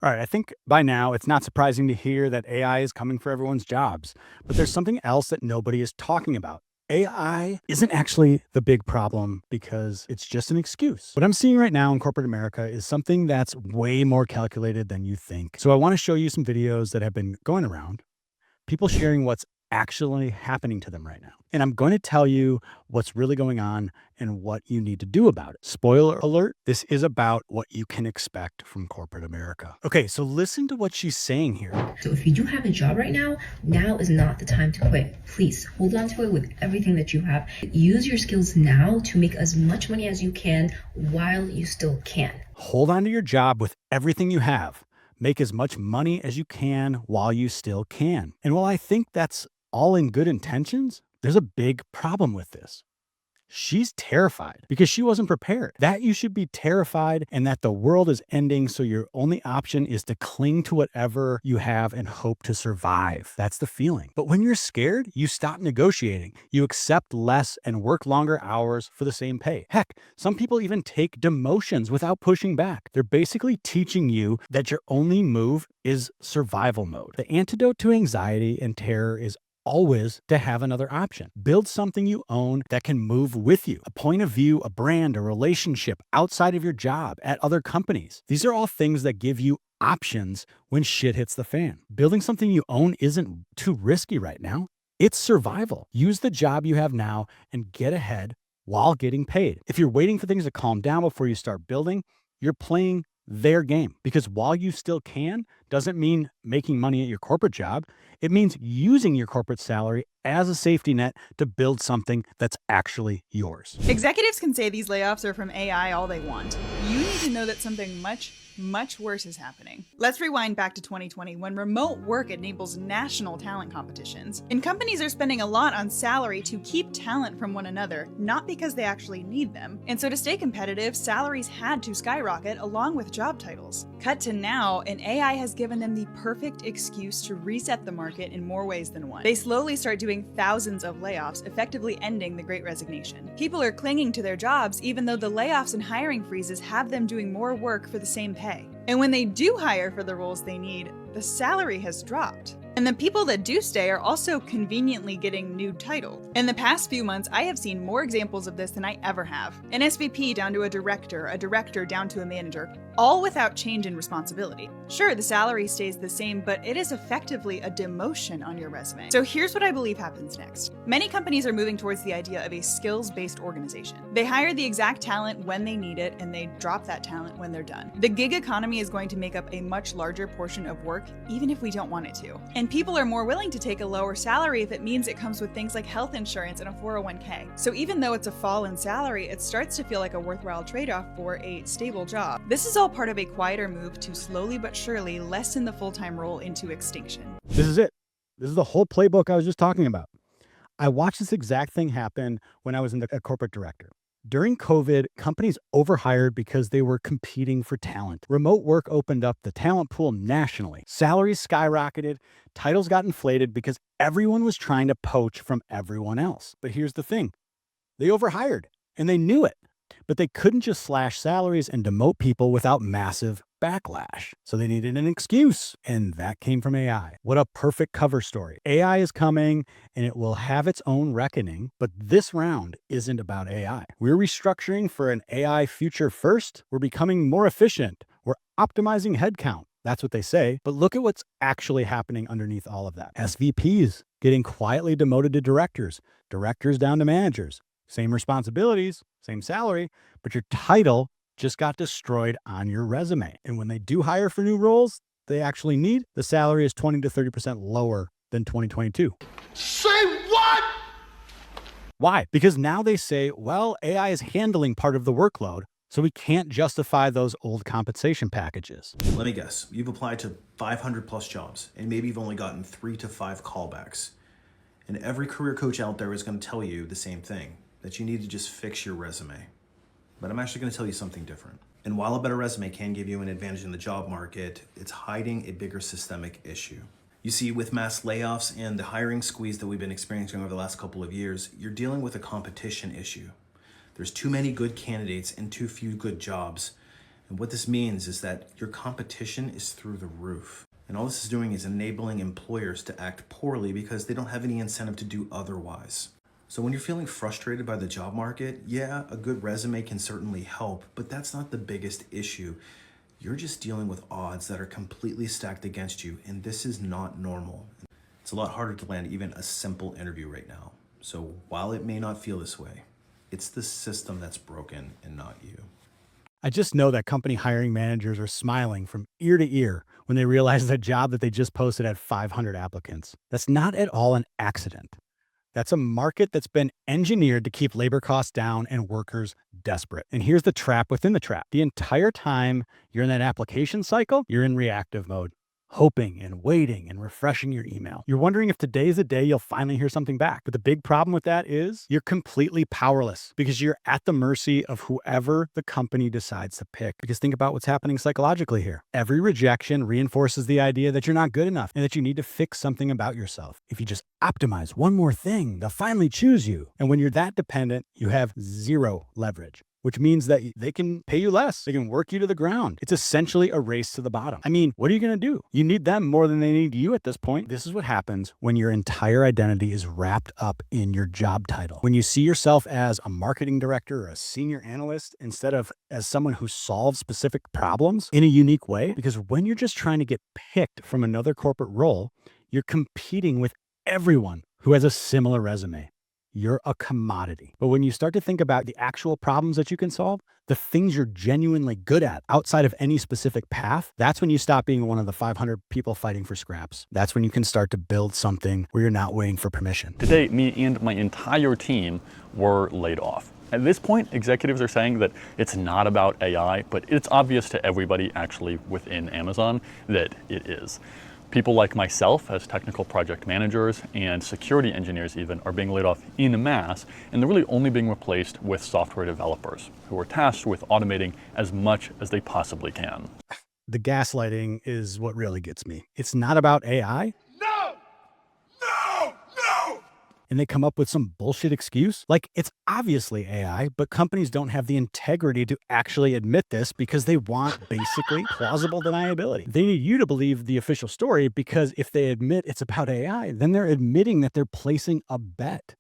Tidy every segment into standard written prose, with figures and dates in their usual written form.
All right, I think by now it's not surprising to hear that AI is coming for everyone's jobs, but there's something else that nobody is talking about. AI isn't actually the big problem because it's just an excuse. What I'm seeing right now in corporate America is something that's way more calculated than you think. So I want to show you some videos that have been going around, people sharing what's actually happening to them right now. And I'm going to tell you what's really going on and what you need to do about it. Spoiler alert, this is about what you can expect from corporate America. Okay, so listen to what she's saying here. So if you do have a job right now, now is not the time to quit. Please hold on to it with everything that you have. Use your skills now to make as much money as you can while you still can. Hold on to your job with everything you have. Make as much money as you can while you still can. And while I think that's all in good intentions, there's a big problem with this. She's terrified because she wasn't prepared. That you should be terrified and that the world is ending, so your only option is to cling to whatever you have and hope to survive. That's the feeling. But when you're scared, you stop negotiating. You accept less and work longer hours for the same pay. Heck, some people even take demotions without pushing back. They're basically teaching you that your only move is survival mode. The antidote to anxiety and terror is always to have another option. Build something you own that can move with you. A point of view, a brand, a relationship outside of your job, at other companies. These are all things that give you options when shit hits the fan. Building something you own isn't too risky right now. It's survival. Use the job you have now and get ahead while getting paid. If you're waiting for things to calm down before you start building, you're playing their game, because while you still can doesn't mean making money at your corporate job. It means using your corporate salary as a safety net to build something that's actually yours. Executives can say these layoffs are from AI all they want. You need to know that something much worse is happening. Let's rewind back to 2020 when remote work enables national talent competitions. And companies are spending a lot on salary to keep talent from one another, not because they actually need them. And so to stay competitive, salaries had to skyrocket along with job titles. Cut to now, and AI has given them the perfect excuse to reset the market in more ways than one. They slowly start doing thousands of layoffs, effectively ending the Great Resignation. People are clinging to their jobs even though the layoffs and hiring freezes have them doing more work for the same pay. And when they do hire for the roles they need, the salary has dropped. And the people that do stay are also conveniently getting new titles. In the past few months, I have seen more examples of this than I ever have. An SVP down to a director down to a manager, all without change in responsibility. Sure, the salary stays the same, but it is effectively a demotion on your resume. So here's what I believe happens next. Many companies are moving towards the idea of a skills-based organization. They hire the exact talent when they need it, and they drop that talent when they're done. The gig economy is going to make up a much larger portion of work, even if we don't want it to. And people are more willing to take a lower salary if it means it comes with things like health insurance and a 401k. So even though it's a fall in salary, it starts to feel like a worthwhile trade-off for a stable job. This is all part of a quieter move to slowly but surely lessen the full-time role into extinction. This is it. This is the whole playbook I was just talking about. I watched this exact thing happen when I was a corporate director. During COVID, companies overhired because they were competing for talent. Remote work opened up the talent pool nationally. Salaries skyrocketed, titles got inflated because everyone was trying to poach from everyone else. But here's the thing, they overhired and they knew it. But they couldn't just slash salaries and demote people without massive backlash. So they needed an excuse, and that came from AI. What a perfect cover story. AI is coming, and it will have its own reckoning, but this round isn't about AI. We're restructuring for an AI future first. We're becoming more efficient. We're optimizing headcount. That's what they say. But look at what's actually happening underneath all of that. SVPs getting quietly demoted to directors, directors down to managers. Same responsibilities, same salary, but your title just got destroyed on your resume. And when they do hire for new roles they actually need, the salary is 20 to 30% lower than 2022. Say what? Why? Because now they say, well, AI is handling part of the workload, so we can't justify those old compensation packages. Let me guess, you've applied to 500 plus jobs and maybe you've only gotten 3 to 5 callbacks. And every career coach out there is going to tell you the same thing, that you need to just fix your resume. But I'm actually going to tell you something different. And while a better resume can give you an advantage in the job market, it's hiding a bigger systemic issue. You see, with mass layoffs and the hiring squeeze that we've been experiencing over the last couple of years, you're dealing with a competition issue. There's too many good candidates and too few good jobs. And what this means is that your competition is through the roof. And all this is doing is enabling employers to act poorly because they don't have any incentive to do otherwise. So when you're feeling frustrated by the job market, yeah, a good resume can certainly help, but that's not the biggest issue. You're just dealing with odds that are completely stacked against you, and this is not normal. It's a lot harder to land even a simple interview right now. So while it may not feel this way, it's the system that's broken and not you. I just know that company hiring managers are smiling from ear to ear when they realize the job that they just posted had 500 applicants. That's not at all an accident. That's a market that's been engineered to keep labor costs down and workers desperate. And here's the trap within the trap. The entire time you're in that application cycle, you're in reactive mode, hoping and waiting and refreshing your email. You're wondering if today's the day you'll finally hear something back. But the big problem with that is you're completely powerless because you're at the mercy of whoever the company decides to pick. Because think about what's happening psychologically here. Every rejection reinforces the idea that you're not good enough and that you need to fix something about yourself. If you just optimize one more thing, they'll finally choose you. And when you're that dependent, you have zero leverage, which means that they can pay you less. They can work you to the ground. It's essentially a race to the bottom. I mean, what are you going to do? You need them more than they need you at this point. This is what happens when your entire identity is wrapped up in your job title. When you see yourself as a marketing director or a senior analyst instead of as someone who solves specific problems in a unique way. Because when you're just trying to get picked from another corporate role, you're competing with everyone who has a similar resume. You're a commodity. But when you start to think about the actual problems that you can solve, the things you're genuinely good at outside of any specific path, that's when you stop being one of the 500 people fighting for scraps. That's when you can start to build something where you're not waiting for permission. Today, me and my entire team were laid off. At this point, executives are saying that it's not about AI, but it's obvious to everybody actually within Amazon that it is. People like myself as technical project managers and security engineers even are being laid off en masse, and they're really only being replaced with software developers who are tasked with automating as much as they possibly can. The gaslighting is what really gets me. It's not about AI. And they come up with some bullshit excuse. Like, it's obviously AI, but companies don't have the integrity to actually admit this because they want basically plausible deniability. They need you to believe the official story because if they admit it's about AI, then they're admitting that they're placing a bet.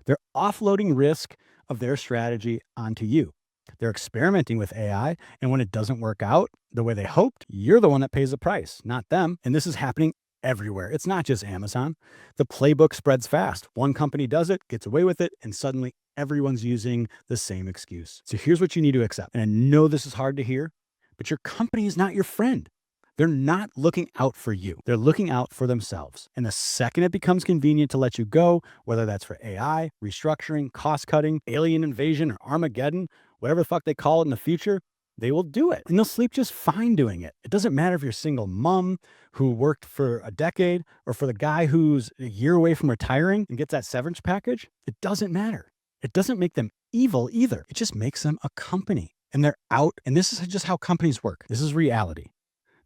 They're offloading risk of their strategy onto you. They're experimenting with AI, and when it doesn't work out the way they hoped, you're the one that pays the price, not them. And this is happening everywhere. It's not just Amazon. The playbook spreads fast. One company does it, gets away with it, and suddenly everyone's using the same excuse. So here's what you need to accept. And I know this is hard to hear, but your company is not your friend. They're not looking out for you. They're looking out for themselves. And the second it becomes convenient to let you go, whether that's for AI, restructuring, cost cutting, alien invasion, or Armageddon, whatever the fuck they call it in the future, they will do it. And they'll sleep just fine doing it. It doesn't matter if you're a single mom who worked for a decade or for the guy who's a year away from retiring and gets that severance package. It doesn't matter. It doesn't make them evil either. It just makes them a company. And they're out. And this is just how companies work. This is reality.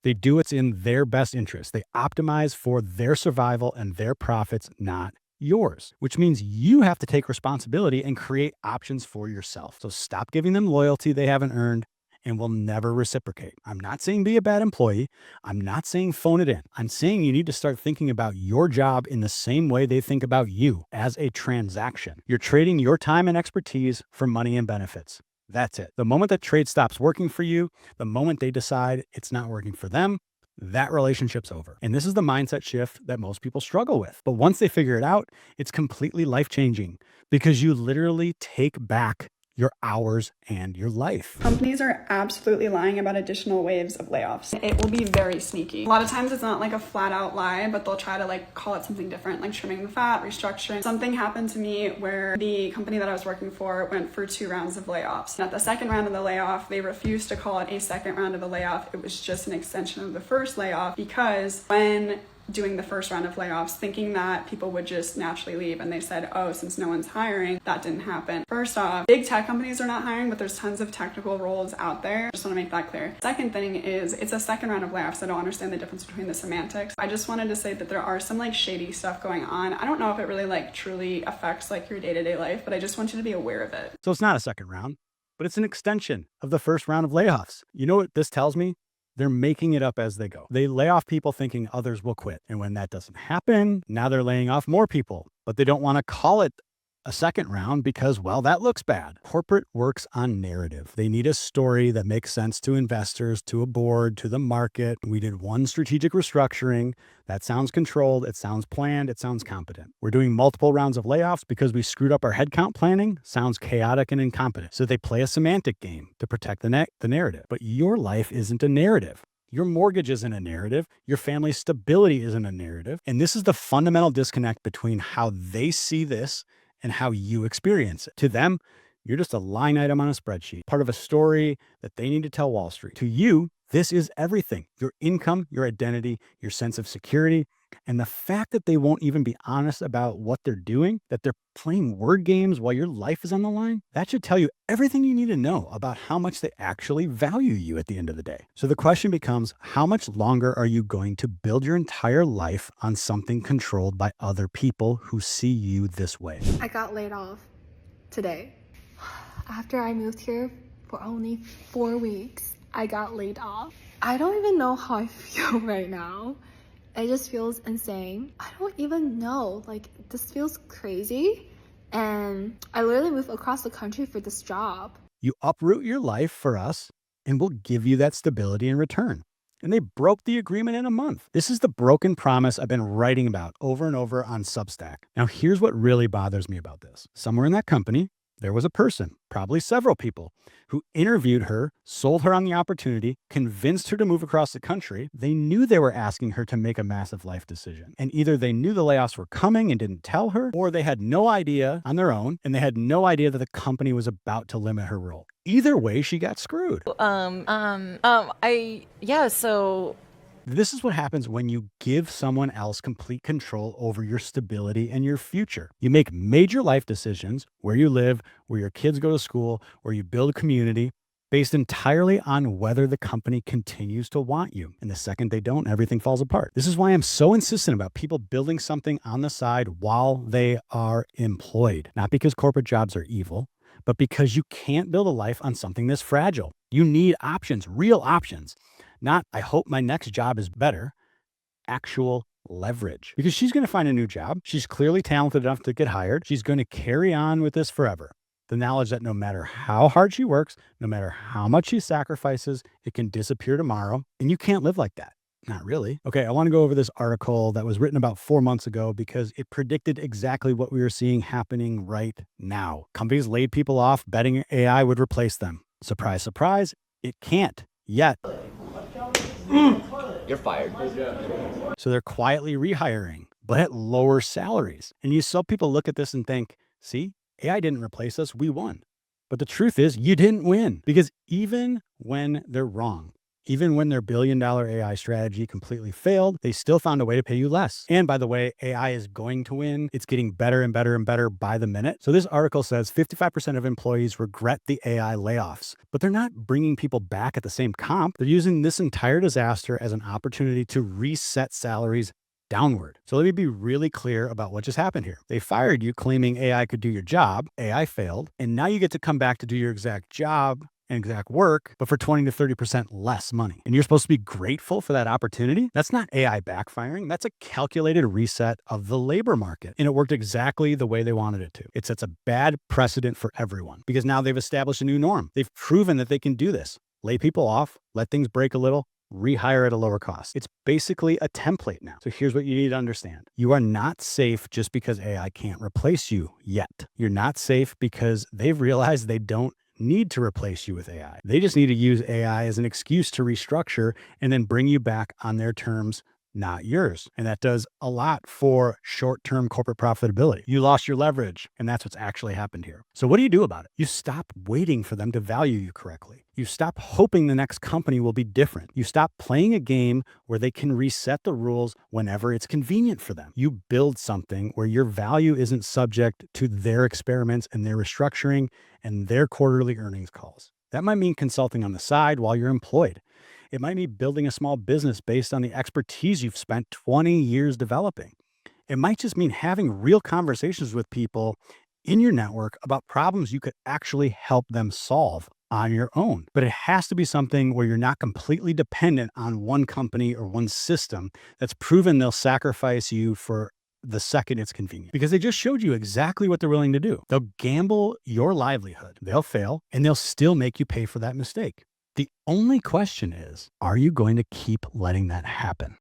They do what's in their best interest. They optimize for their survival and their profits, not yours, which means you have to take responsibility and create options for yourself. So stop giving them loyalty they haven't earned and will never reciprocate. I'm not saying be a bad employee. I'm not saying phone it in. I'm saying you need to start thinking about your job in the same way they think about you, as a transaction. You're trading your time and expertise for money and benefits. That's it. The moment that trade stops working for you, the moment they decide it's not working for them, that relationship's over. And this is the mindset shift that most people struggle with. But once they figure it out, it's completely life-changing because you literally take back your hours and your life. Companies are absolutely lying about additional waves of layoffs. It will be very sneaky. A lot of times it's not like a flat out lie, but they'll try to like call it something different, like trimming the fat, restructuring. Something happened to me where the company that I was working for went for 2 rounds of layoffs. And at the second round of the layoff, they refused to call it a second round of the layoff. It was just an extension of the first layoff because when doing the first round of layoffs, thinking that people would just naturally leave. And they said, oh, since no one's hiring, that didn't happen. First off, big tech companies are not hiring, but there's tons of technical roles out there. Just want to make that clear. Second thing is it's a second round of layoffs. I don't understand the difference between the semantics. I just wanted to say that there are some like shady stuff going on. I don't know if it really like truly affects like your day-to-day life, but I just want you to be aware of it. So it's not a second round. but it's an extension of the first round of layoffs. You know what this tells me? They're making it up as they go. They lay off people thinking others will quit. And when that doesn't happen, now they're laying off more people, but they don't want to call it a second round because, well, that looks bad. Corporate works on narrative. They need a story that makes sense to investors, to a board, to the market. We did one strategic restructuring. That sounds controlled. It sounds planned. It sounds competent. We're doing multiple rounds of layoffs because we screwed up our headcount planning. Sounds chaotic and incompetent. So they play a semantic game to protect the narrative. But your life isn't a narrative. Your mortgage isn't a narrative. Your family's stability isn't a narrative. And this is the fundamental disconnect between how they see this and how you experience it. To them, you're just a line item on a spreadsheet, part of a story that they need to tell Wall Street. To you, this is everything: your income, your identity, your sense of security. And the fact that they won't even be honest about what they're doing, that they're playing word games while your life is on the line, that should tell you everything you need to know about how much they actually value you at the end of the day. So the question becomes, how much longer are you going to build your entire life on something controlled by other people who see you this way? I got laid off today. After I moved here for only 4 weeks, I got laid off. I don't even know how I feel right now. It just feels insane. I don't even know. Like, this feels crazy. And I literally moved across the country for this job. You uproot your life for us, and we'll give you that stability in return. And they broke the agreement in a month. This is the broken promise I've been writing about over and over on Substack. Now, here's what really bothers me about this. Somewhere in that company, there was a person, probably several people, who interviewed her, sold her on the opportunity, convinced her to move across the country. They knew they were asking her to make a massive life decision. And either they knew the layoffs were coming and didn't tell her, or they had no idea on their own, and they had no idea that the company was about to limit her role. Either way, she got screwed. So This is what happens when you give someone else complete control over your stability and your future. You make major life decisions: where you live, where your kids go to school, where you build a community, based entirely on whether the company continues to want you. And the second they don't, everything falls apart. This is why I'm so insistent about people building something on the side while they are employed. Not because corporate jobs are evil, but because you can't build a life on something this fragile. You need options, real options. Not, I hope my next job is better, actual leverage. Because she's going to find a new job. She's clearly talented enough to get hired. She's going to carry on with this forever. The knowledge that no matter how hard she works, no matter how much she sacrifices, it can disappear tomorrow. And you can't live like that. Not really. Okay, I want to go over this article that was written about 4 months ago because it predicted exactly what we are seeing happening right now. Companies laid people off betting AI would replace them. Surprise, surprise, it can't yet. You're fired. So they're quietly rehiring, but at lower salaries. And you saw people look at this and think, see, AI didn't replace us, we won. But the truth is, you didn't win, because even when they're wrong, even when their billion-dollar AI strategy completely failed, they still found a way to pay you less. And by the way, AI is going to win. It's getting better and better and better by the minute. So this article says 55% of employees regret the AI layoffs, but they're not bringing people back at the same comp. They're using this entire disaster as an opportunity to reset salaries downward. So let me be really clear about what just happened here. They fired you claiming AI could do your job. AI failed. And now you get to come back to do your exact job and exact work, but for 20 to 30% less money. And you're supposed to be grateful for that opportunity? That's not AI backfiring. That's a calculated reset of the labor market. And it worked exactly the way they wanted it to. It sets a bad precedent for everyone because now they've established a new norm. They've proven that they can do this. Lay people off, let things break a little, rehire at a lower cost. It's basically a template now. So here's what you need to understand. You are not safe just because AI can't replace you yet. You're not safe because they've realized they don't need to replace you with AI. They just need to use AI as an excuse to restructure and then bring you back on their terms, not yours. And that does a lot for short-term corporate profitability. You lost your leverage, and that's what's actually happened here. So what do you do about it? You stop waiting for them to value you correctly. You stop hoping the next company will be different. You stop playing a game where they can reset the rules whenever it's convenient for them. You build something where your value isn't subject to their experiments and their restructuring and their quarterly earnings calls. That might mean consulting on the side while you're employed. It might mean building a small business based on the expertise you've spent 20 years developing. It might just mean having real conversations with people in your network about problems you could actually help them solve on your own. But it has to be something where you're not completely dependent on one company or one system that's proven they'll sacrifice you for the second it's convenient, because they just showed you exactly what they're willing to do. They'll gamble your livelihood, they'll fail, and they'll still make you pay for that mistake. The only question is, are you going to keep letting that happen?